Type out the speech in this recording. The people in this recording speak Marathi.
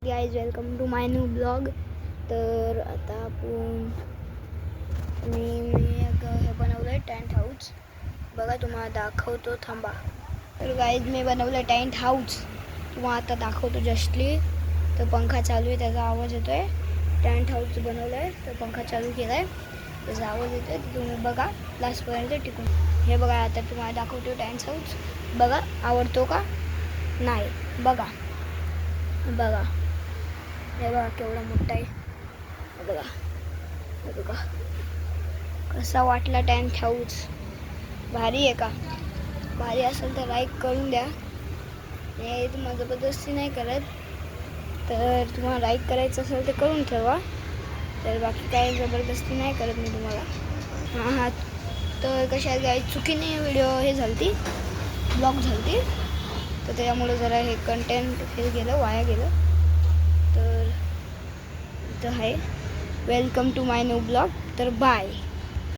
Guys welcome to my new blog. तर आता आपण मी हे बनवलं आहे टेंट हाऊस. बघा तुम्हाला दाखवतो, थांबा. तर गाइज मी बनवलं आहे टेंट हाऊस. तुम्हाला आता दाखवतो जस्टली. तर पंखा चालू आहे, त्याचा आवाज येतो आहे. टेंट हाऊस बनवलं आहे, तर पंखा चालू केला आहे, त्याचा आवाज येतो आहे. तर तुम्ही बघा लास्टपर्यंत टिकून. हे बघा आता तुम्हाला दाखवतो टेंट हाऊस. बघा आवडतो का नाही, बघा बघा. हे बघा केवढा मोठा आहे. बघा हे बघा कसा वाटला टेंट हाऊस. भारी आहे का? भारी असेल तर लाईक करून द्या. हे तुम्हाला जबरदस्ती नाही करत, तर तुम्हाला लाईक करायचं असेल तर करून ठेवा. तर बाकी काही जबरदस्ती नाही करत मी तुम्हाला. हां तर कशा काही चुकीने व्हिडिओ हे झालती, ब्लॉग झालती, तर त्यामुळे जरा हे कंटेंट हे गेलं, वाया गेलं. तर आहे welcome to my new blog. तर बाय.